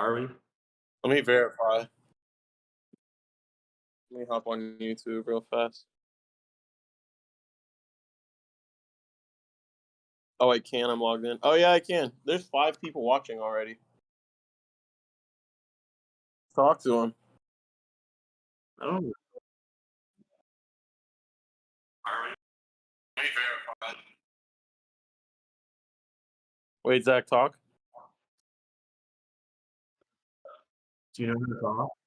Are we? Let me verify. Let me hop on YouTube real fast. Oh, I can. I'm logged in. Oh, yeah, I can. There's 5 people watching already. Talk to him. Oh, Let me verify. Wait, Zach, talk. do you know who to call?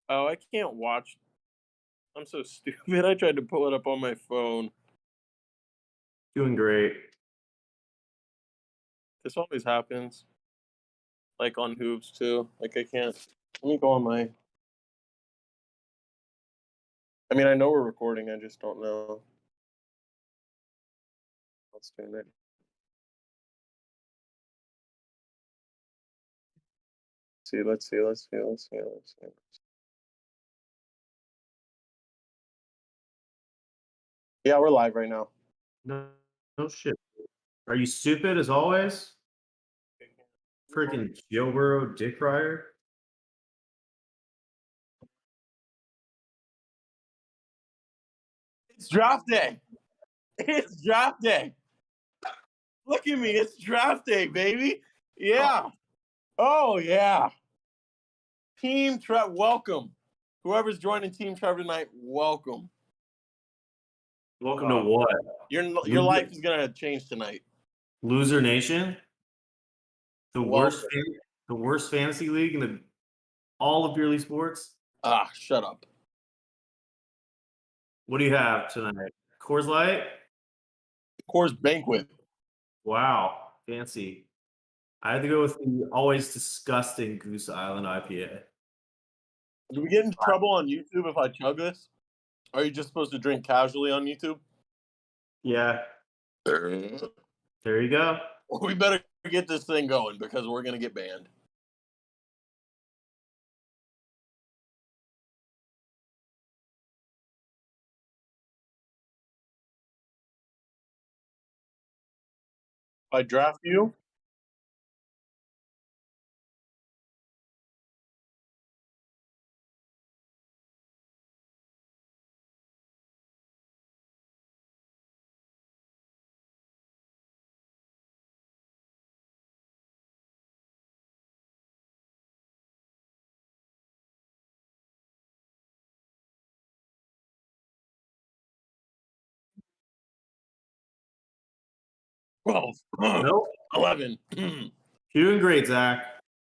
Oh, I can't watch. I'm so stupid. I tried to pull it up on my phone. Doing great. This always happens. Like on hoops too. Like I can't. Let me go on my. I mean, I know we're recording. I just don't know. Let's do it. See. Let's see. Let's see. Let's see. Let's see. Yeah, we're live right now. No, no shit. Are you stupid as always? Freaking Joe Burrow dick rider. It's draft day. It's draft day. Look at me. It's draft day, baby. Yeah. Oh yeah. Team Trevor, welcome. Whoever's joining Team Trevor tonight, welcome. Welcome to what? Your life is gonna change tonight. Loser Nation? The Welcome. the worst fantasy league in all of yearly sports? Ah, shut up. What do you have tonight? Coors Light? Coors Banquet. Wow, fancy. I had to go with the always disgusting Goose Island IPA. Do we get in trouble on YouTube if I chug this? Are you just supposed to drink casually on YouTube? Yeah, there you go. We better get this thing going because we're gonna get banned. If I draft you, well, Nope. 11. You're doing great, Zach.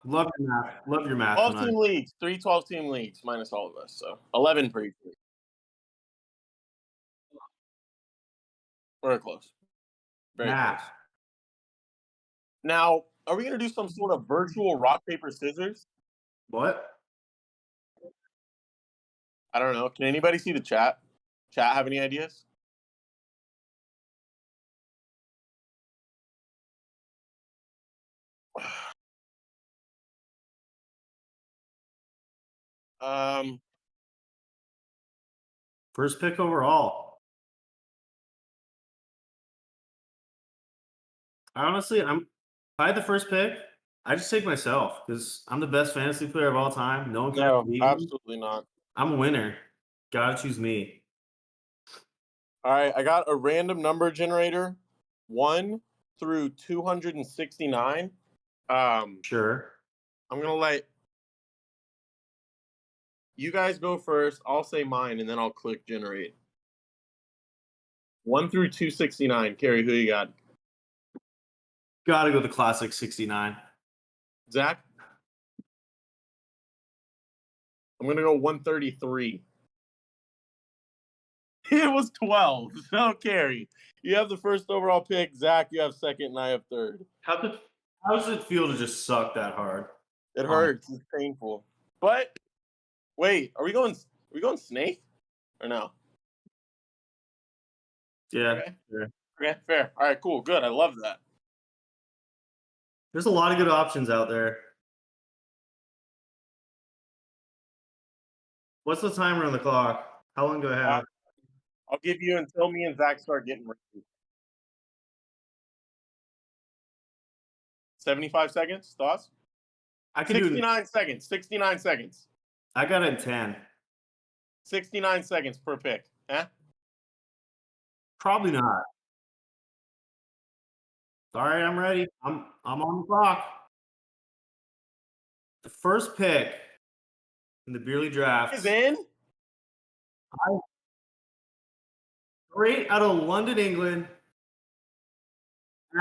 Love your math. Love your math 12 tonight. team leagues, 3 12 team leagues, minus all of us. So 11 per each league. Very close. Very Math. close. Now, are we going to do some sort of virtual rock, paper, scissors? What? I don't know. Can anybody see the chat? Chat have any ideas? First pick overall. Honestly, if I had the first pick, I just take myself because I'm the best fantasy player of all time. No one can No, beat me. absolutely not. I'm a winner. Gotta choose me. All right, I got a random number generator, 1 through 269. Sure. I'm gonna let you guys go first. I'll say mine, and then I'll click generate. 1 through 269. Kerry, who you got? Gotta go the classic 69. Zach? I'm gonna go 133. It was 12. So Kerry, you have the first overall pick. Zach, you have second, and I have third. How does it feel to just suck that hard? It hurts. It's painful. But wait, are we going snake or no? Yeah. Okay. Sure. Okay, fair. All right, cool, good. I love that. There's a lot of good options out there. What's the timer on the clock? How long do I have? I'll give you until me and Zach start getting ready. 75 seconds. Thoughts? I can do it. 69 seconds. 69 seconds. I got it in 10. 69 seconds per pick. Eh? Probably not. All right, I'm ready. I'm on the clock. The first pick in the Beerly draft Is in. straight out of London, England,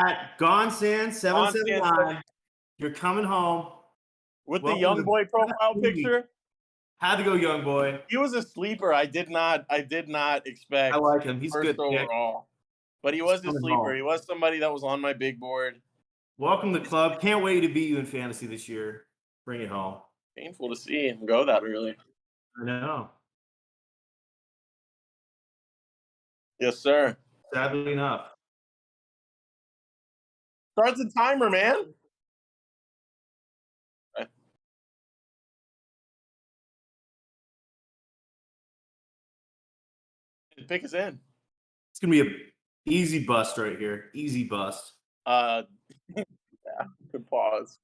at Gonsan 779. You're coming home. With Welcome the young to boy the profile league. picture. Had to go young boy. He was a sleeper. I did not expect I like him. He's first good pick. overall. But he was a coming sleeper. home. He was somebody that was on my big board. Welcome to the club. Can't wait to beat you in fantasy this year. Bring it home. Painful to see him go that early. I know. Yes, sir. Sadly enough. Start the timer, man. The pick is in. It's gonna be a easy bust right here. Easy bust. Yeah, good pause.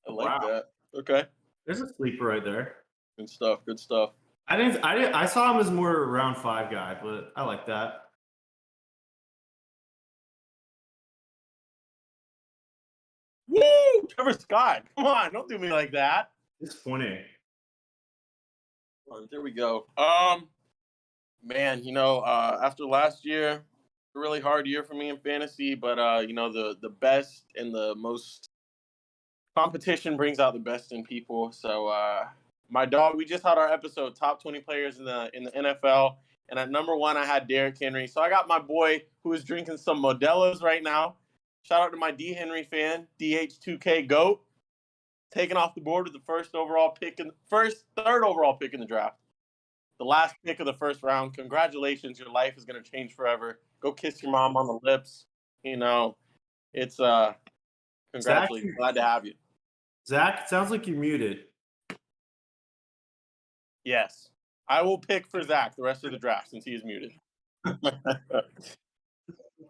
I like that. Okay. There's a sleeper right there. Good stuff. Good stuff. I saw him as more a round 5 guy, but I like that. Woo! Trevor Scott. Come on, don't do me like that. Disappointing. There we go. Man, after last year, a really hard year for me in fantasy, but the best and the most competition brings out the best in people. So my dog, we just had our episode top 20 players in the NFL, and at number 1 I had Derrick Henry. So I got my boy who is drinking some Modelo's right now. Shout out to my D Henry fan, DH2K GOAT, taking off the board with the third overall pick in the draft. The last pick of the first round. Congratulations, your life is going to change forever. Go kiss your mom on the lips. It's congratulations. Glad to have you. Zach, it sounds like you're muted. Yes. I will pick for Zach the rest of the draft since he is muted.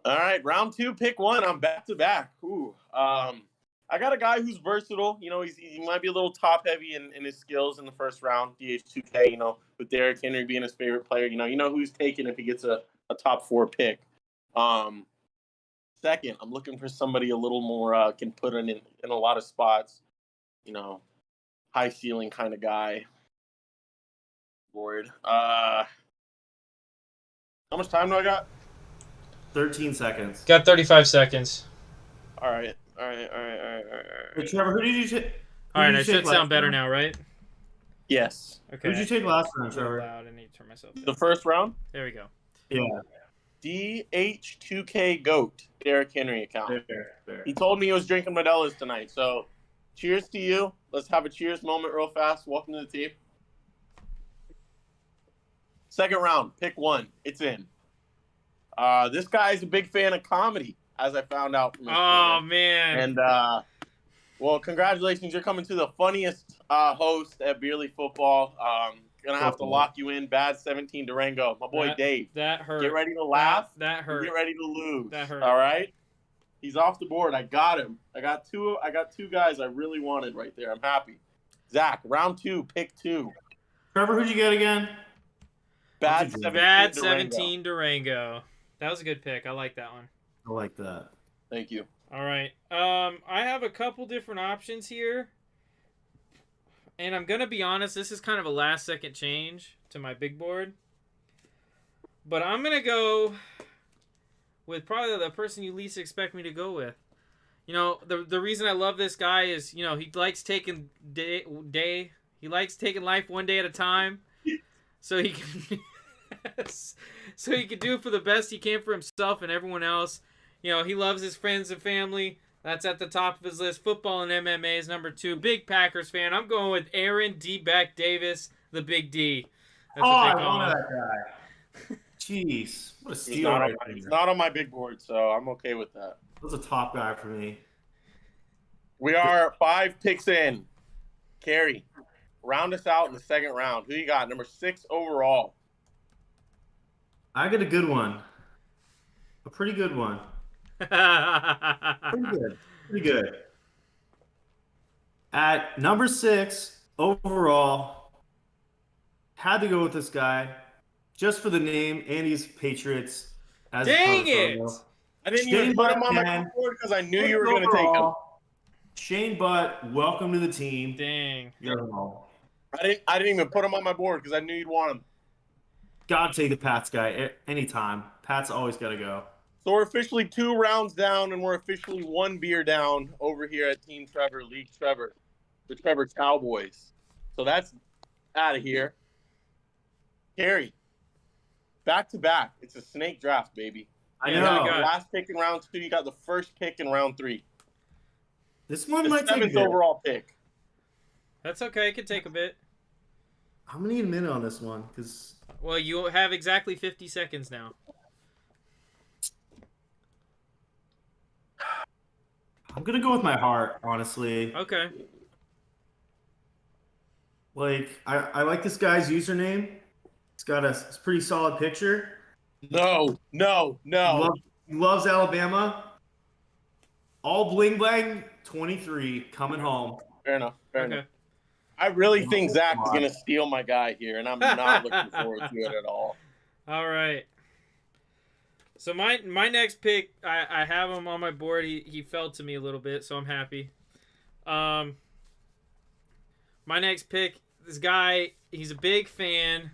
All right, round 2, pick 1. I'm back to back. I got a guy who's versatile. He might be a little top heavy in his skills in the first round, DH2K, with Derrick Henry being his favorite player. You know who's taken if he gets a top 4 pick. Second, I'm looking for somebody a little more can put in a lot of spots. High ceiling kind of guy. Board. How much time do I got? 13 seconds. Got 35 seconds. All right. Hey, Trevor, who did you take? All right, I should sound better now, right? Yes. Okay. Who did you take last round, Trevor? Loud. I need to turn myself down. The first round? There we go. Yeah. DH2K GOAT, Derrick Henry account. Fair. He told me he was drinking Modelo's tonight. So, cheers to you. Let's have a cheers moment real fast. Welcome to the team. Second round, pick 1. It's in. This guy's a big fan of comedy, as I found out from his Oh, Twitter. man. And, well, congratulations. You're coming to the funniest host at Beerly Football. Gonna have to lock you in. Bad 17 Durango. My boy Dave. That hurt. Get ready to laugh. That hurt. Get ready to lose. That hurt. All right? He's off the board. I got him. I got two guys I really wanted right there. I'm happy. Zach, round 2, pick 2. Trevor, who'd you get again? Bad 17 Durango. That was a good pick. I like that one. I like that. Thank you. All right. I have a couple different options here. And I'm going to be honest, this is kind of a last-second change to my big board. But I'm going to go with probably the person you least expect me to go with. The reason I love this guy is, he likes taking he likes taking life one day at a time. So he can do it for the best he can for himself and everyone else. He loves his friends and family. That's at the top of his list. Football and MMA is number 2. Big Packers fan. I'm going with Aaron D-Back Davis, the Big D. That's I wanted that guy. Jeez, what a steal! He's not on my big board, so I'm okay with that. That was a top guy for me. We are 5 picks in. Kerry, round us out in the second round. Who you got? Number 6 overall. I got a good one. A pretty good one. Pretty good. Pretty good. At number 6 overall, had to go with this guy just for the name, and he's Patriots. As Dang a it! photo. I didn't Shane even put him Butt, on my man. board because I knew you were going to take him. Shane Butt, welcome to the team. Dang. You're home. I didn't even put him on my board because I knew you'd want him. Gotta take the Pats guy anytime. Pat's always gotta go. So we're officially 2 rounds down, and we're officially 1 beer down over here at Team Trevor, League Trevor, the Trevor Cowboys. So that's out of here. Kerry, back to back. It's a snake draft, baby. I Yeah, You got know. the last pick in round 2. You got the first pick in round 3. This one The might take a 7th bit. overall pick. That's okay. It could take a bit. I'm gonna need a minute on this one because Well, you have exactly 50 seconds now. I'm gonna go with my heart, honestly. Okay. Like I like this guy's username. It's got a pretty solid picture. No. He loves Alabama. All bling blang 23 coming home. Fair enough. Okay. Enough. I really think Zach is Come on. going to steal my guy here, and I'm not looking forward to it at all. All right. So my next pick, I have him on my board. He fell to me a little bit, so I'm happy. My next pick, this guy, he's a big fan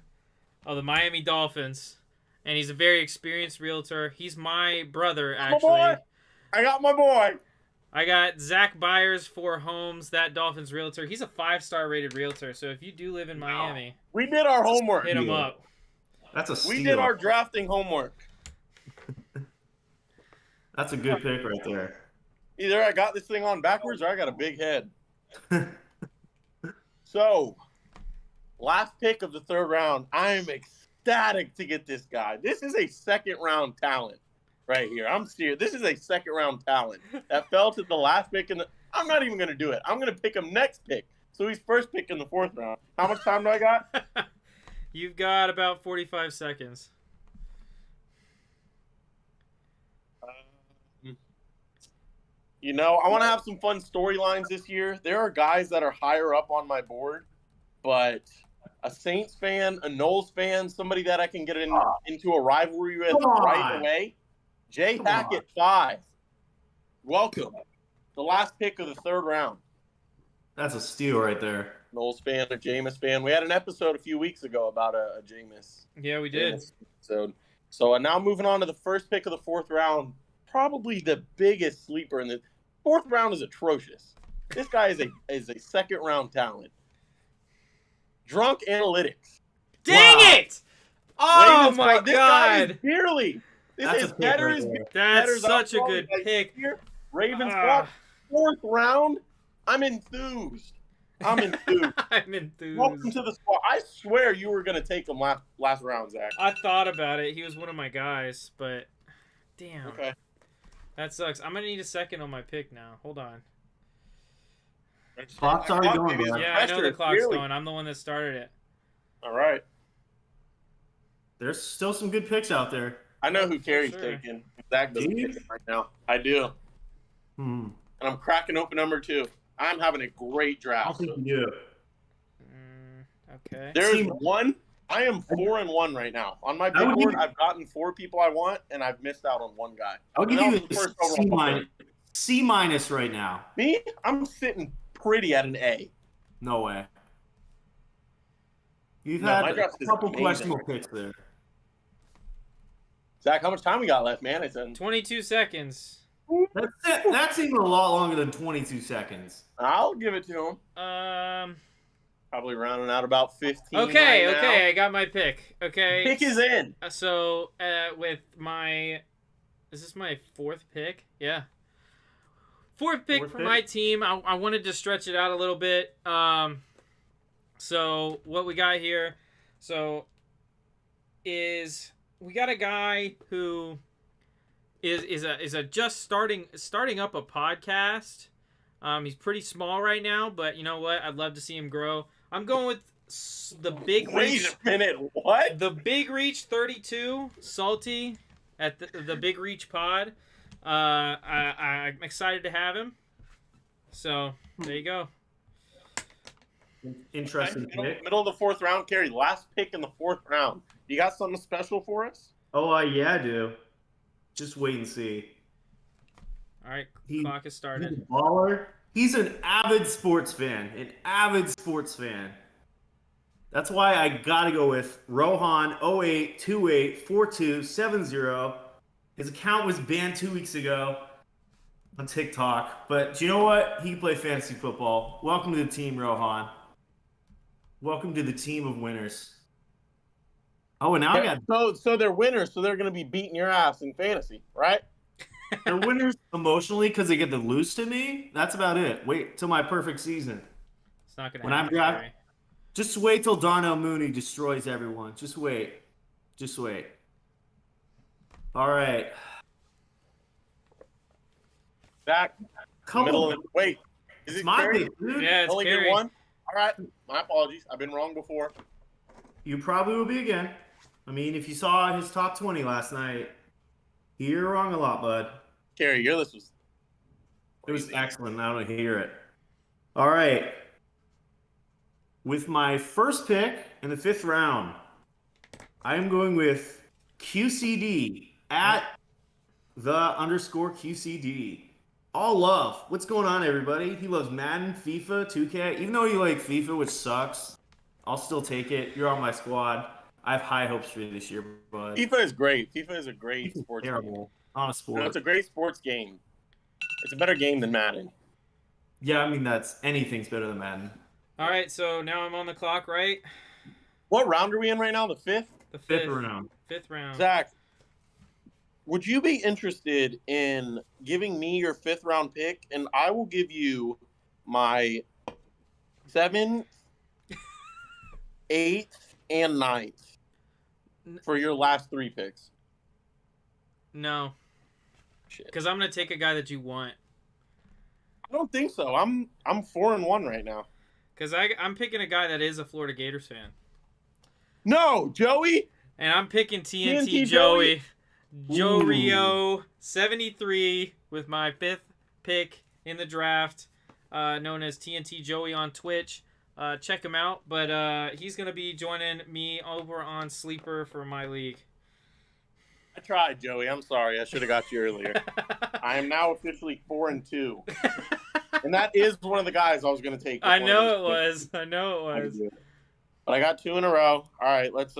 of the Miami Dolphins, and he's a very experienced realtor. He's my brother, My actually. boy. I got my boy. I got Zach Byers for Homes, that Dolphins realtor. He's a 5-star rated realtor, so if you do live in Miami, We did our homework. hit him up. That's a steal. We did our drafting homework. That's a good pick right there. Either I got this thing on backwards or I got a big head. So, last pick of the 3rd round. I am ecstatic to get this guy. This is a 2nd round talent right here. I'm serious. This is a 2nd round talent that fell to the last pick. I'm not even going to do it. I'm going to pick him next pick. So he's first pick in the 4th round. How much time do I got? You've got about 45 seconds. You know, I want to have some fun storylines this year. There are guys that are higher up on my board, but a Saints fan, a Knowles fan, somebody that I can get into a rivalry with Come on. right away. Jay Come Hackett, 5. Welcome. The last pick of the 3rd round. That's a steal right there. Knowles fan, a Jameis fan. We had an episode a few weeks ago about a Jameis. Yeah, we did. So now moving on to the first pick of the 4th round, probably the biggest sleeper in the 4th round is atrocious. This guy is a 2nd round talent. Drunk Analytics. Dang Wow. it! Oh Ravens my squad. This guy is god! barely. This That's is a pick better right as there. That's Headers such a up, good like, pick. here. Ravens Ah. squad, 4th round. I'm enthused. I'm enthused. I'm enthused. Welcome to the squad. I swear you were gonna take him last round, Zach. I thought about it. He was one of my guys, but damn, Okay. that sucks. I'm gonna need a second on my pick now. Hold on. Clock's already going, baby. man. Yeah, I know the Pressure, clock's clearly. going. I'm the one that started it. All right. There's still some good picks out there. I know who Kerry's sure. taking. Zach doesn't Do you? take it right now. I do. Hmm. And I'm cracking open number 2. I'm having a great I draft. think you do. Okay. There's See- one. I am 4-1 right now. On my I big would board, give- I've gotten 4 people I want, and I've missed out on 1 guy. I'll give And you that was the a first overall C pick. minus. C minus right now. Me, I'm sitting pretty at an A. No way. You've No, my had a draft is couple amazing. questionable picks there. Zach, how much time we got left, man? It's 22 seconds. That's it. That's even a lot longer than 22 seconds. I'll give it to him. Probably rounding out about 15. Okay, right okay, now. I got my pick. Okay. Pick is in. So, with my, is this my 4th pick? Yeah. 4th pick Fourth for pick? my team. I wanted to stretch it out a little bit. So what we got here, is we got a guy who is a just starting up a podcast. He's pretty small right now, but you know what? I'd love to see him grow. I'm going with the Big Wait Reach. a minute, what? The Big Reach 32, Salty, at the Big Reach pod. I'm excited to have him. So there you go. Interesting Middle, pick. middle of the 4th round, Kerry. Last pick in the 4th round. You got something special for us? Oh, yeah, I do. Just wait and see. All right, He- clock has He's started. a baller. He's an avid sports fan. An avid sports fan. That's why I gotta go with Rohan 08284270. His account was banned 2 weeks ago on TikTok. But do you know what? He can play fantasy football. Welcome to the team, Rohan. Welcome to the team of winners. Oh, and now I got So they're winners, so they're going to be beating your ass in fantasy, right? they're winners emotionally because they get to lose to me. That's about it. Wait till my perfect season. It's not gonna When I'm happen. drafting, Gary. just wait till Darnell Mooney destroys everyone. Just wait. Just wait. All right. Zach, Couple. wait. Is It's it my Kerry? pick, dude. Yeah, it's Only get Gary. one? All right. My apologies. I've been wrong before. You probably will be again. I mean, if you saw his top 20 last night, you're wrong a lot, bud. Kerry, your list was It was excellent. I don't hear it. All right. With my first pick in the 5th round, I am going with QCD at _QCD. All love. What's going on, everybody? He loves Madden, FIFA, 2K. Even though you like FIFA, which sucks, I'll still take it. You're on my squad. I have high hopes for you this year, bud. FIFA is great. FIFA is a great FIFA's sports game. terrible. On a sport. No, it's a great sports game. It's a better game than Madden. Yeah, I mean anything's better than Madden. All right, so now I'm on the clock, right? What round are we in right now? The 5th? The 5th round. 5th round. Zach, would you be interested in giving me your 5th round pick, and I will give you my 7th, 8th, and 9th for your last 3 picks? No, Shit. because I'm gonna take a guy that you want. I don't think so. I'm 4-1 right now. Because I'm picking a guy that is a Florida Gators fan. No, Joey. And I'm picking TNT, TNT Joey. Joe Ooh. Rio, 73, with my 5th pick in the draft, known as TNT Joey on Twitch. Check him out. But he's going to be joining me over on Sleeper for my league. I tried, Joey. I'm sorry. I should have got you earlier. I am now officially 4-2. And that is one of the guys I was going to take. I know it was. I know it was. But I got 2 in a row. All right, let's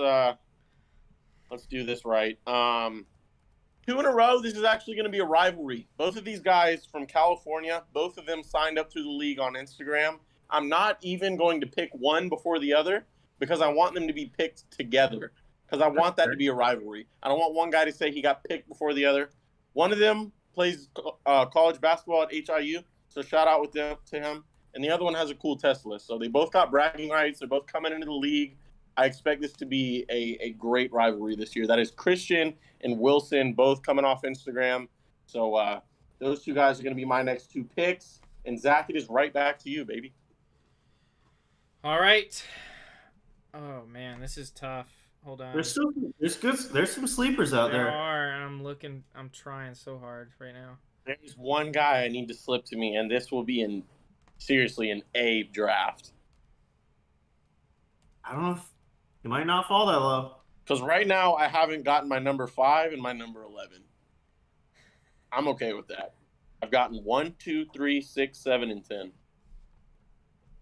do this right. 2 in a row. This is actually going to be a rivalry. Both of these guys from California, both of them signed up through the league on Instagram. I'm not even going to pick one before the other because I want them to be picked together because I want that to be a rivalry. I don't want one guy to say he got picked before the other. One of them plays college basketball at HIU, so shout out to him. And the other one has a cool Tesla. So they both got bragging rights. They're both coming into the league. I expect this to be a great rivalry this year. That is Christian and Wilson, both coming off Instagram. So those 2 guys are going to be my next 2 picks. And Zach, it is right back to you, baby. All right. Oh, man, this is tough. Hold on. There's some sleepers out There there. are, and I'm trying so hard right now. There's one guy I need to slip to me, and this will be seriously an A draft. I don't know if you might not fall that low. Because right now I haven't gotten my number 5 and my number 11. I'm okay with that. I've gotten 1, 2, 3, 6, 7, and 10.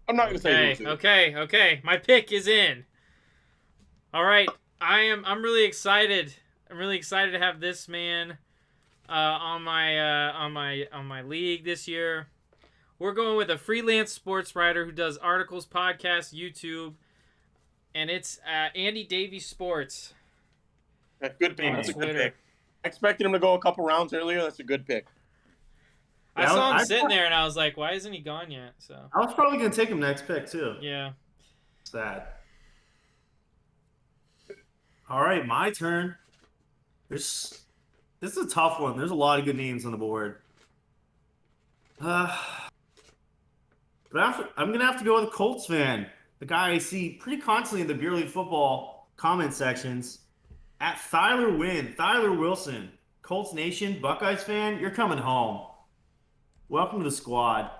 I'm not going to say who to. Okay. My pick is in. All right. I'm really excited. I'm really excited to have this man on my league this year. We're going with a freelance sports writer who does articles, podcasts, YouTube, and it's Andy Davies Sports. Good pick. On That's a good Twitter. pick. I expected him to go a couple rounds earlier. That's a good pick. I saw him sitting there, and I was like, "Why isn't he gone yet?" So I was probably gonna take him next pick too. yeah. Sad. All right, my turn. This is a tough one. There's a lot of good names on the board. But I'm gonna have to go with a Colts fan. the guy I see pretty constantly in the Beer League football comment sections, at Tyler Wilson, Colts Nation, Buckeyes fan, you're coming home. Welcome to the squad.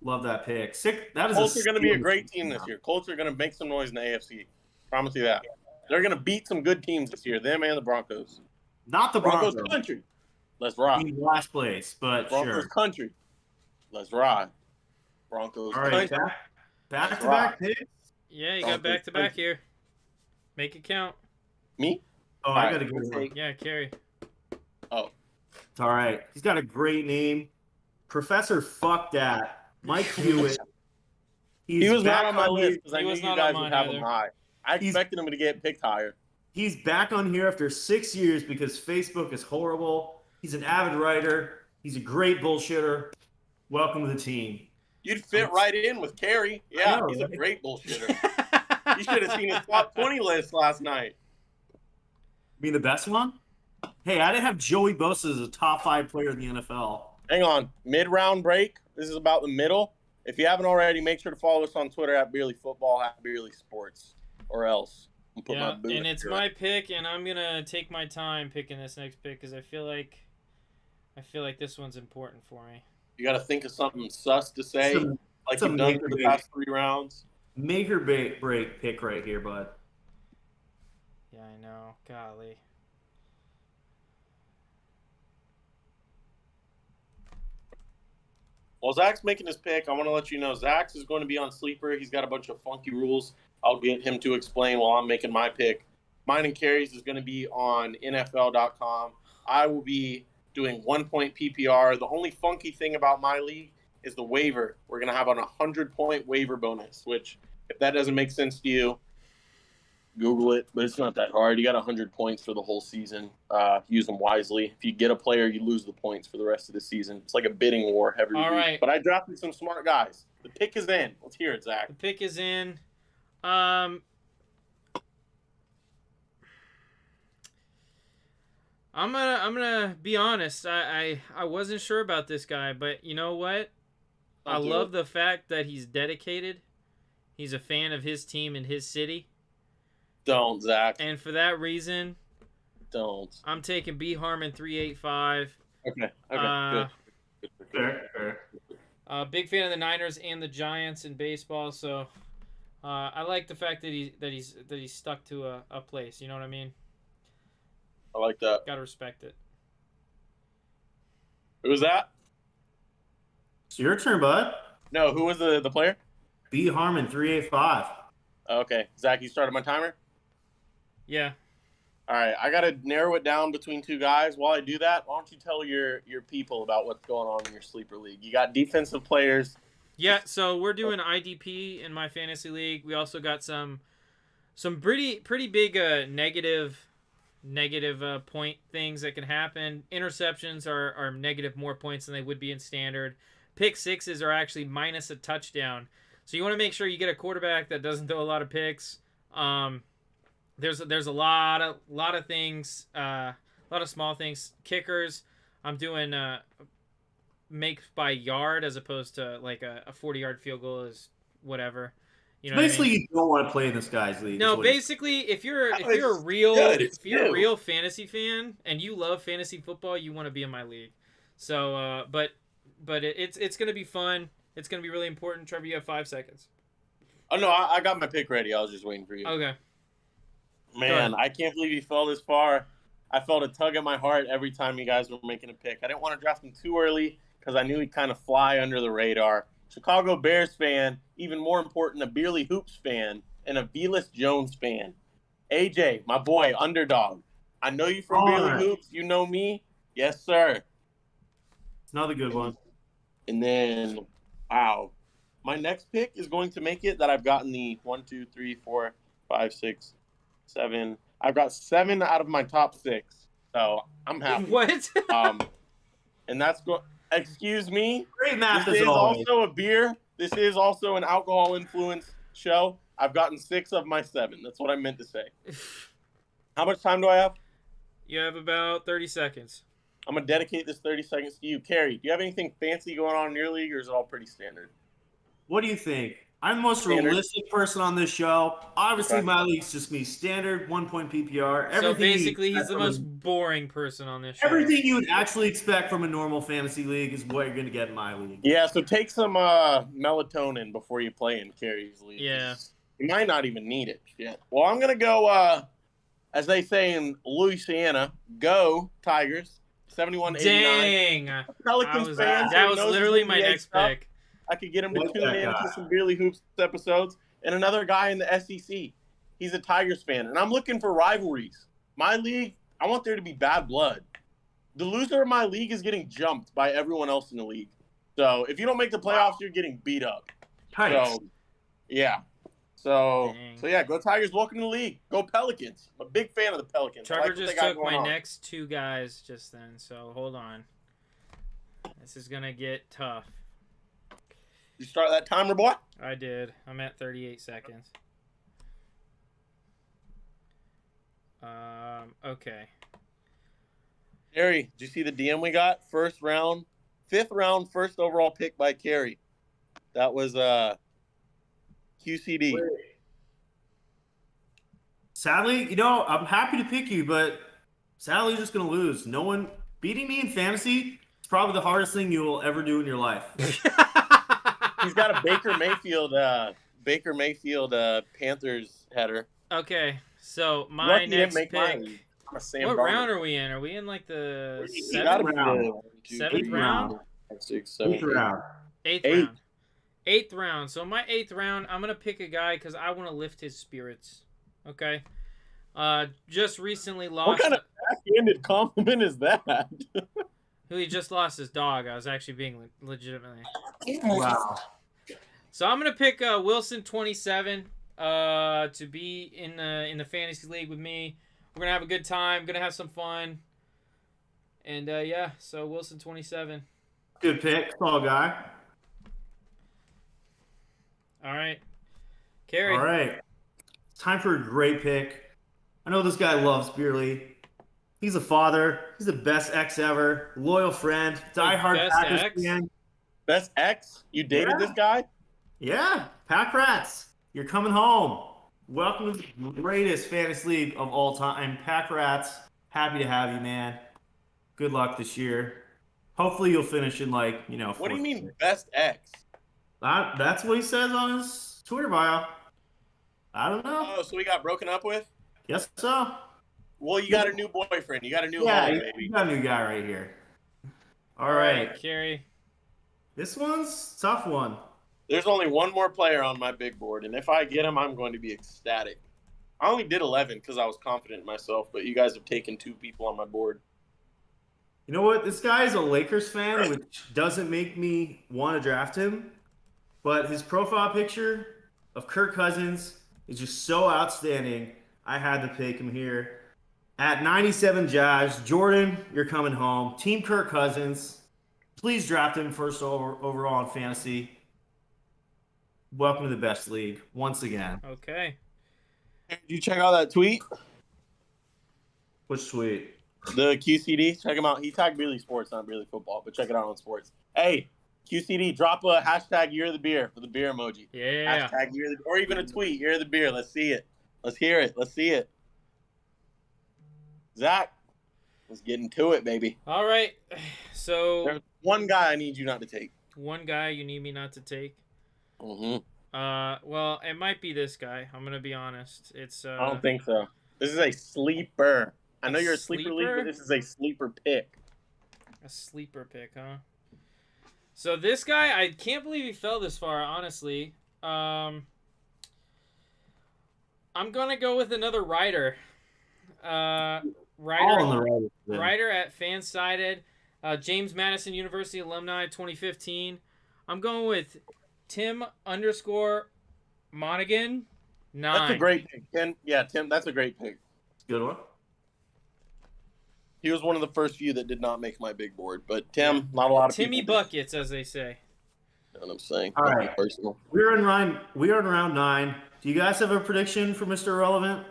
Love that pick. Sick. That is Colts are going to be a steal. great team this year. Colts are going to make some noise in the AFC. Promise you that. They're going to beat some good teams this year, them and the Broncos. Not the Broncos Broncos. country. Let's ride. In last place, but Broncos sure. country. Let's ride. Broncos All right, country. back-to-back picks. Yeah, you got back-to-back here. Make it count. Me? Oh, I got a good one. Yeah, Kerry. Oh. All right. He's got a great name. Professor Fuck That. Mike Hewitt. He was not on my list because I He knew was you not guys on would mine have either. him high. I expected him to get picked higher. He's back on here after 6 years because Facebook is horrible. He's an avid writer. He's a great bullshitter. Welcome to the team. You'd fit right in with Kerry. Yeah, know, he's right? a great bullshitter. You should have seen his top 20 list last night. Being the best one? Hey, I didn't have Joey Bosa as a top 5 player in the NFL. Hang on. Mid-round break. This is about the middle. If you haven't already, make sure to follow us on Twitter at Beerly Football, at Beerly Sports, or else. I'll put my Yeah, boot and up it's here. my pick, and I'm gonna take my time picking this next pick because I feel like this one's important for me. You got to think of something sus to say, like it's a you've done make for or the break. past 3 rounds. Make or break pick right here, bud. Yeah, I know. Golly. While Zach's making his pick, I want to let you know Zach's is going to be on Sleeper. He's got a bunch of funky rules I'll get him to explain while I'm making my pick. Mine and Kerry's is going to be on NFL.com. I will be doing 1-point PPR. The only funky thing about my league is the waiver. We're going to have a 100-point waiver bonus, which if that doesn't make sense to you, Google it, but it's not that hard. You got 100 points for the whole season. Use them wisely. If you get a player, you lose the points for the rest of the season. It's like a bidding war every All week. right. But I drafted some smart guys. The pick is in. Let's hear it, Zach. The pick is in. I'm gonna be honest. I wasn't sure about this guy, but you know what? I love the fact that he's dedicated. He's a fan of his team and his city. Don't, Zach. And for that reason, Don't. I'm taking B Harmon 385. Okay. Uh, Good. Fair. Big fan of the Niners and the Giants in baseball, so I like the fact that he's stuck to a place. You know what I mean? I like that. Gotta respect it. Who was that? It's your turn, bud. No, who was the player? B Harmon 385. Okay. Zach, you started my timer? Yeah. All right. I got to narrow it down between 2 guys. While I do that, why don't you tell your people about what's going on in your sleeper league? You got defensive players. Yeah, so we're doing IDP in my fantasy league. We also got some pretty big negative point things that can happen. Interceptions are negative more points than they would be in standard. Pick sixes are actually minus a touchdown. So you want to make sure you get a quarterback that doesn't throw a lot of picks. There's a lot of things, a lot of small things. Kickers, I'm doing make by yard as opposed to like a 40-yard field goal is whatever. You know Basically, what I mean? you don't want to play in this guy's league. No, is what it is. basically, if you're a real fantasy fan and you love fantasy football, you want to be in my league. So, but it's gonna be fun. It's gonna be really important. Trevor, you have 5 seconds. Oh, no, I got my pick ready. I was just waiting for you. Okay. Man, I can't believe you fell this far. I felt a tug at my heart every time you guys were making a pick. I didn't want to draft him too early because I knew he'd kind of fly under the radar. Chicago Bears fan, even more important, a Beerly Hoops fan, and a Velas Jones fan. AJ, my boy, underdog. I know you from Beerly Hoops. You know me. Yes, sir. It's another good one. And then, wow. My next pick is going to make it that I've gotten the 1, 2, 3, 4, 5, 6, 7. I've got 7 out of my top 6. So I'm happy. What? And that's excuse me. Great math This as is always. also a beer. This is also an alcohol influence show. I've gotten 6 of my 7. That's what I meant to say. How much time do I have? You have about 30 seconds. I'm going to dedicate this 30 seconds to you. Kerry, do you have anything fancy going on in your league, or is it all pretty standard? What do you think? I'm the most Standard. realistic person on this show. Obviously, Okay. my league's just me standard 1 point PPR. So Everything basically, he's the most boring person on this show. everything you would actually expect from a normal fantasy league is what you're going to get in my league. Yeah, so take some melatonin before you play in Kerry's league. Yeah. You might not even need it. Yeah. Well, I'm going to go, as they say in Louisiana, go Tigers. 71-89. Dang. Pelicans fans. That who was knows literally NBA my next stuff, pick. I could get him to Like tune that in guy. to some Beerly Hoops episodes. And another guy in the SEC. He's a Tigers fan. And I'm looking for rivalries. My league, I want there to be bad blood. The loser of my league is getting jumped by everyone else in the league. So if you don't make the playoffs, you're getting beat up. Tights. So, yeah. So Dang. yeah, go Tigers. Welcome to the league. Go Pelicans. I'm a big fan of the Pelicans. I Trevor like what just they got took going my on. next two guys just then, so hold on. This is going to get tough. You start that timer, boy? I did. I'm at 38 seconds. Okay. Kerry, did you see the DM we got? Fifth round, first overall pick by Kerry. That was QCD. Sadly, I'm happy to pick you, but sadly, you're just going to lose. No one beating me in fantasy is probably the hardest thing you will ever do in your life. He's got a Baker Mayfield Panthers header. Okay, so my Lucky he didn't next make my pick. league. I'm a Sam What Darnold. round are we in? Are we in like the You gotta be round. the 1, 2, Seventh 3, round? 4, 5, 6, 7, Eighth round. Eighth Eight. round? Eighth round. So my eighth round, I'm gonna pick a guy because I want to lift his spirits. Okay. Just recently lost. What kind of backhanded compliment is that? Who he just lost his dog. I was actually being legitimately. Wow. So I'm gonna pick Wilson 27 to be in the fantasy league with me. We're gonna have a good time. Gonna have some fun. And yeah, so Wilson 27. Good pick. Tall guy. All right, Kerry. All right. It's time for a great pick. I know this guy loves Beerly. He's a father. He's the best ex ever. Loyal friend. Diehard Best Packers ex? fan. Best ex? You dated this guy? Yeah. Pack Rats. You're coming home. Welcome to the greatest fantasy league of all time. Pack Rats. Happy to have you, man. Good luck this year. Hopefully you'll finish in What do you fourth mean place. best ex? That's what he says on his Twitter bio. I don't know. Oh, so we got broken up with? Guess so. Well, you got a new boyfriend. You got a new Yeah, home, you baby. got a new guy right here. All All right. right, Kerry. This one's a tough one. There's only one more player on my big board, and if I get him, I'm going to be ecstatic. I only did 11 because I was confident in myself, but you guys have taken 2 people on my board. You know what? This guy is a Lakers fan, which doesn't make me want to draft him. But his profile picture of Kirk Cousins is just so outstanding. I had to pick him here. At 97 Jazz, Jordan, you're coming home. Team Kirk Cousins. Please draft him first overall in fantasy. Welcome to the best league once again. Okay. Did you check out that tweet? Which tweet? The QCD? Check him out. He tagged Really Sports, not Really Football, but check it out on Sports. Hey, QCD, drop a hashtag Year of the Beer for the beer emoji. Yeah. Hashtag Year of the, or even a tweet, Year of the Beer. Let's see it. Let's hear it. Let's see it. Zach, let's get into it, baby. All right. So There's one guy I need you not to take. one guy you need me not to take. Mm-hmm. Well, it might be this guy. I'm gonna be honest. It's I don't think so. This is a sleeper. I know A you're a sleeper league, sleeper? but this is a sleeper pick. a sleeper pick, huh? So this guy, I can't believe he fell this far. Honestly, I'm gonna go with another writer. All in Writer, the right. writer at Fansided, James Madison University alumni, 2015. I'm going with Tim _Monaghan 9. That's a great pick. Tim, that's a great pick. Good one. He was one of the first few that did not make my big board, but Tim, not a lot of Timmy people. buckets, as they say. You know what I'm saying? All Nothing right. personal. We are in round 9. Do you guys have a prediction for Mr. Irrelevant?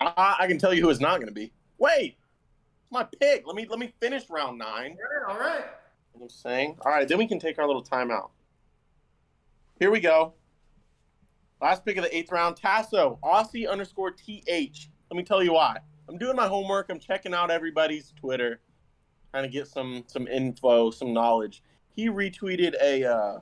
I can tell you who it's not going to be. Wait, it's my pick. Let me finish round 9. All right. You know what I'm saying? All right, then we can take our little timeout. Here we go. Last pick of the 8th round, Tasso, Aussie_TH. Let me tell you why. I'm doing my homework. I'm checking out everybody's Twitter, trying to get some info, some knowledge. He retweeted a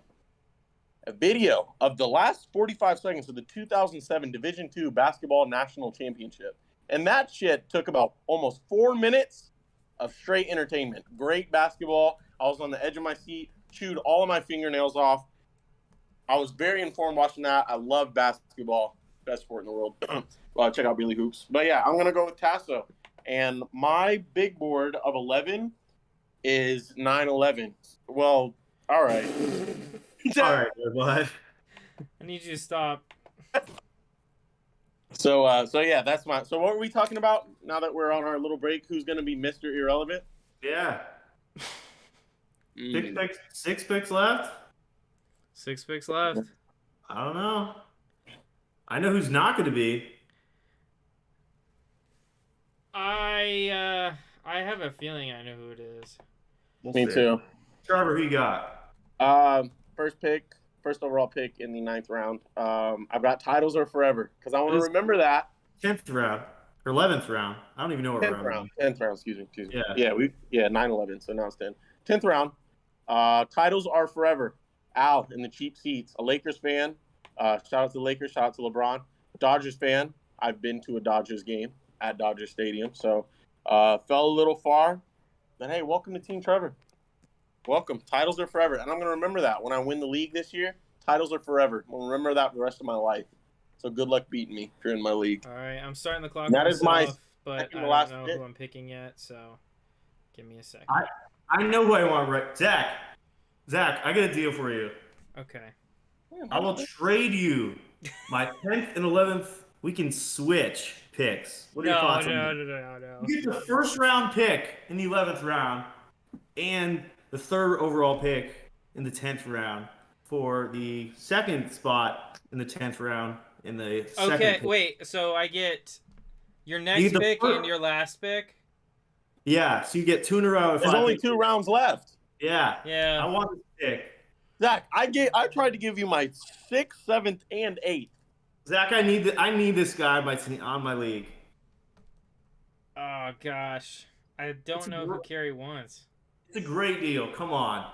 video of the last 45 seconds of the 2007 Division II Basketball National Championship. And that shit took about almost 4 minutes of straight entertainment. Great basketball. I was on the edge of my seat, chewed all of my fingernails off. I was very informed watching that. I love basketball. Best sport in the world. Well, check out Really Hoops. But yeah, I'm going to go with Tasso. And my big board of 11 is 9-11. Well, all right. All right, bud. I need you to stop. So yeah, that's my. So what were we talking about now that we're on our little break? Who's going to be Mr. Irrelevant? Yeah. 6 picks left. 6 picks left. I don't know. I know who's not going to be. I have a feeling I know who it is. Me too. Trevor, who you got? First overall pick in the 9th round. I've got Titles Are Forever because I want to remember that. 10th round or 11th round. I don't even know what 10th round. 10th round. Excuse me. Yeah. 9-11. So now it's 10. 10th round. Titles Are Forever. Al in the cheap seats. A Lakers fan. Shout out to the Lakers. Shout out to LeBron. Dodgers fan. I've been to a Dodgers game at Dodger Stadium. So fell a little far. But hey, welcome to Team Trevor. Welcome. Titles are forever. And I'm going to remember that when I win the league this year. Titles are forever. I'm going to remember that the rest of my life. So good luck beating me if you're in my league. All right, I'm starting the clock. That is my but I second don't last know pick. who I'm picking yet. So give me a second. I know who I want right. Zach, I got a deal for you. Okay. I will trade you my 10th and 11th. We can switch picks. What are your thoughts on that? No. You get the first round pick in the 11th round and the 3rd overall pick in the 10th round for the 2nd spot in the 10th round in the second Okay, pick. wait. So I get your next pick and your last pick? Yeah, so you get 2 in a row. There's only 2 rounds left. Yeah. Yeah. I want this pick. Zach, I tried to give you my 6th, 7th, and 8th. Zach, I need this guy on my league. Oh gosh, I don't know who Kerry wants. It's a great deal. Come on.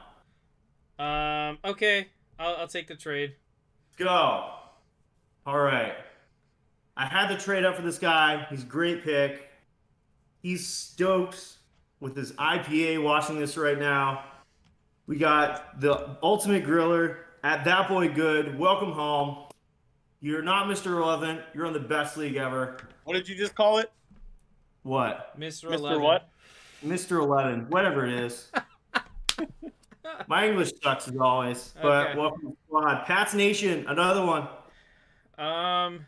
Okay, I'll take the trade. Let's go. All right. I had to trade up for this guy. He's a great pick. He's stoked with his IPA watching this right now. We got the ultimate griller at That Boy Good. Welcome home. You're not Mr. Irrelevant. You're on the best league ever. What did you just call it? What? Mr. Mr. 11. What? Mr. 11. Whatever it is. My English sucks as always. But Okay. welcome to the squad. Pats Nation, another one. All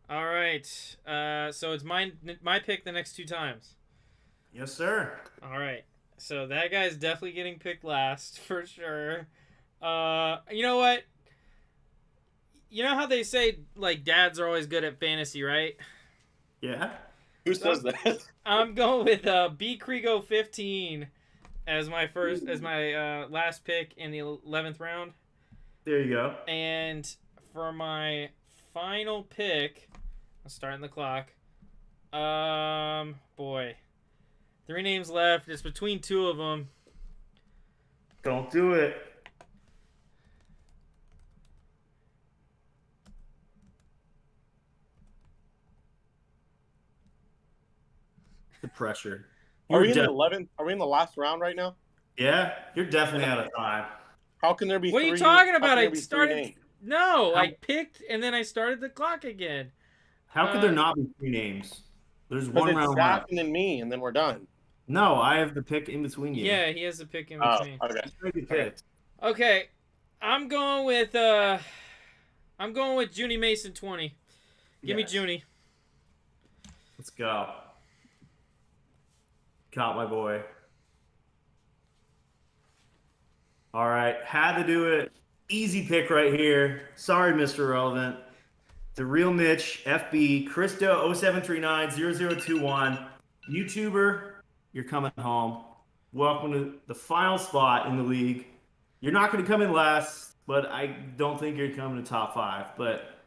right. So it's my pick the next 2 times. Yes, sir. All right. So that guy's definitely getting picked last for sure. You know what? You know how they say like dads are always good at fantasy, right? Yeah. Who says that? I'm going with B Krigo 15 as my last pick in the 11th round. There you go. And for my final pick, I'm starting the clock. Boy. 3 names left. It's between 2 of them. Don't do it. The pressure. Are we in the 11th? Are we in the last round right now? Yeah, you're definitely out of time. How can there be What are 3? you talking about? How can I there be 3 started. names? No, I picked and then I started the clock again. How could there not be 3 names? There's Because one it's round Zach left. and then me, and then we're done. No, I have the pick in between you. Yeah, he has a pick in Oh, between. okay. Good pick. Okay, I'm going with Junie Mason 20. Give me Yes. Junie. Let's go. Caught my boy. All right, had to do it. Easy pick right here. Sorry, Mr. Relevant. The Real Mitch, FB, Christo07390021. YouTuber, you're coming home. Welcome to the final spot in the league. You're not going to come in last, but I don't think you're coming to top 5. But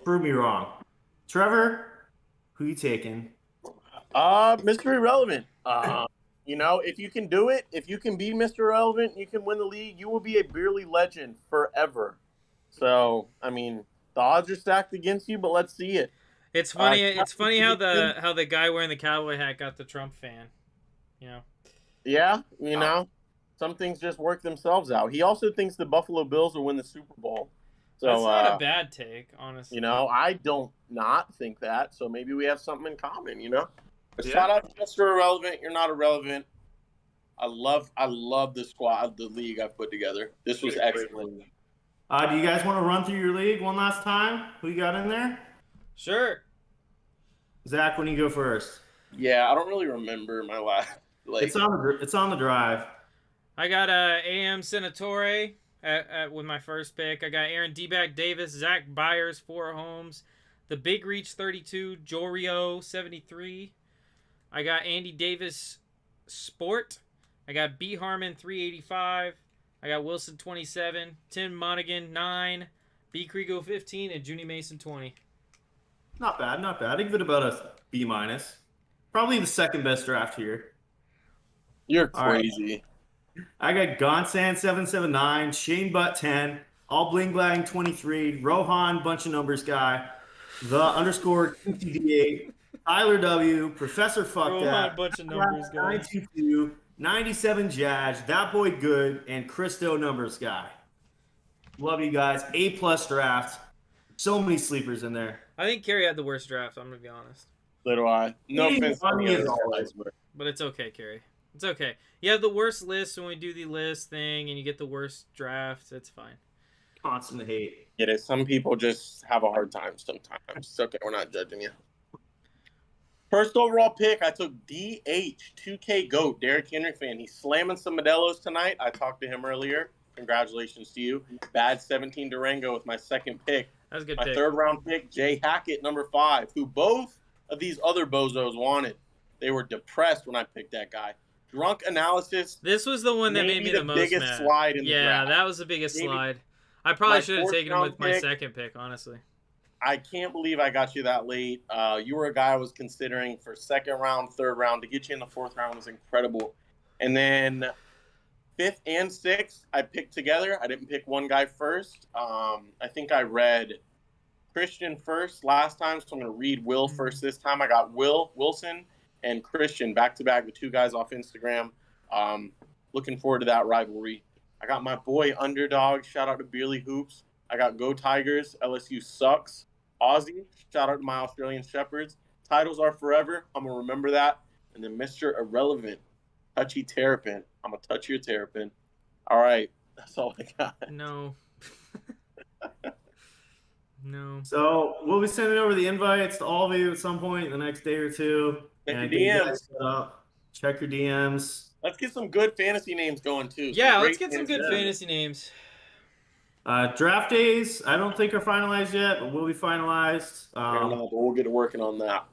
prove me wrong. Trevor, who you taking? Mr. Irrelevant. If you can do it, if you can be Mr. Irrelevant, you can win the league. You will be a beerly legend forever. So, I mean, the odds are stacked against you, but let's see it. It's funny. It's funny how the guy wearing the cowboy hat got the Trump fan. You know. Yeah, some things just work themselves out. He also thinks the Buffalo Bills will win the Super Bowl. So that's not a bad take, honestly. I don't not think that. So maybe we have something in common. But shout out to Mr. Irrelevant. You're not irrelevant. I love the squad, the league I've put together. This was excellent. Do you guys want to run through your league one last time? Who you got in there? Sure. Zach, when you go first? Yeah, I don't really remember my last. It's on the drive. I got AM Senatore with my first pick. I got Aaron D-Back Davis, Zach Byers, 4 homes. The Big Reach 32, Jorio 73. I got Andy Davis Sport. I got B Harmon 385. I got Wilson 27, Tim Monaghan 9, B Kriego 15, and Junie Mason 20. Not bad. I give it about a B-. Probably the second best draft here. You're crazy. Right. I got Gonsan 779, Shane Butt 10, All Bling Blang 23, Rohan bunch of numbers guy, the _ QTD8, Tyler W, Professor Fuck Rohan That, bunch of numbers guy, 922, 97 Jaj, That Boy Good, and Christo numbers guy. Love you guys. A+ draft. So many sleepers in there. I think Kerry had the worst draft. I'm gonna be honest. So do I. No offense to the other guys, but it's okay, Kerry. It's okay. You have the worst list when we do the list thing, and you get the worst draft. It's fine. Constant hate. It is. Some people just have a hard time sometimes. It's okay. We're not judging you. First overall pick, I took DH, 2K GOAT, Derrick Henry fan. He's slamming some Modelo's tonight. I talked to him earlier. Congratulations to you. Bad 17 Durango with my second pick. That's a good my pick. Third round pick, Jay Hackett, number 5, who both of these other bozos wanted. They were depressed when I picked that guy. Drunk analysis. This was the one that made me the most biggest mad. Slide in the yeah, draft. that was the biggest slide. I probably should have taken him with my pick, second pick, honestly. I can't believe I got you that late. You were a guy I was considering for second round, third round. To get you in the 4th round was incredible. And then 5th and 6th, I picked together. I didn't pick one guy first. I think I read Christian first last time, so I'm going to read Will first this time. I got Wilson, and Christian back-to-back, the 2 guys off Instagram. Looking forward to that rivalry. I got my boy Underdog. Shout out to Beerly Hoops. I got Go Tigers. LSU sucks. Aussie. Shout out to my Australian Shepherds. Titles are forever. I'm going to remember that. And then Mr. Irrelevant. Touchy Terrapin. I'm going to touch your Terrapin. All right. That's all I got. No. No. So we'll be sending over the invites to all of you at some point in the next day or two. Check your DMs. Check your DMs. Let's get some good fantasy names going too. Yeah, let's get some good fantasy names. Draft days, I don't think are finalized yet, but will be finalized. But we'll get working on that.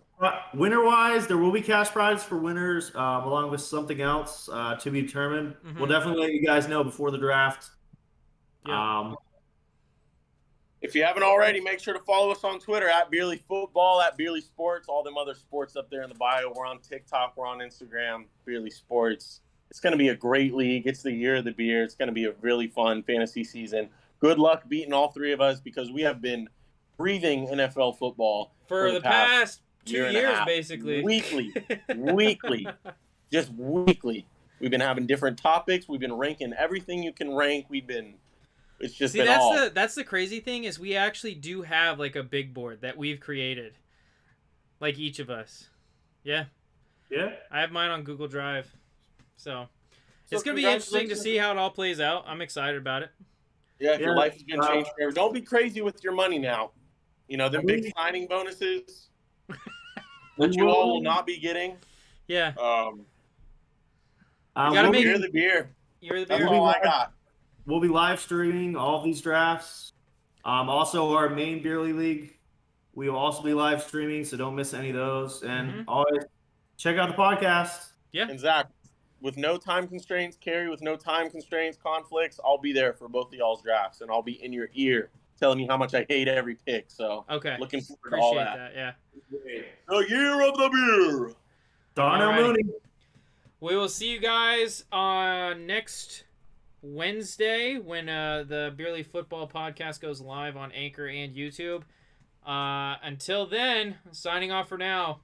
Winner-wise, there will be cash prizes for winners, along with something else to be determined. Mm-hmm. We'll definitely let you guys know before the draft. Yeah. If you haven't already, make sure to follow us on Twitter at Beerly Football, at Beerly Sports, all them other sports up there in the bio. We're on TikTok, we're on Instagram, Beerly Sports. It's going to be a great league. It's the year of the beer. It's going to be a really fun fantasy season. Good luck beating all 3 of us because we have been breathing NFL football for the past 2 years, half, basically. Weekly. Just weekly. We've been having different topics. We've been ranking everything you can rank. It's just been all. That's the crazy thing is we actually do have like a big board that we've created, like each of us. Yeah. I have mine on Google Drive, so it's gonna be interesting to see how it all plays out. I'm excited about it. Yeah, your life is gonna change forever. Don't be crazy with your money now. The big signing bonuses that you all will not be getting. Yeah. You gotta make the beer. You're the beer. That's all I got. We'll be live streaming all these drafts. Also, our main Beerly League, we will also be live streaming, so don't miss any of those. And always check out the podcast. Yeah. And Zach, with no time constraints, Kerry with no time constraints, conflicts, I'll be there for both of y'all's drafts, and I'll be in your ear telling you how much I hate every pick. So Okay. looking forward to all Appreciate that. Yeah. The year of the beer. Darnell Alrighty. Mooney. We will see you guys on next Wednesday when the Beer League Football podcast goes live on Anchor and YouTube. Until then, signing off for now.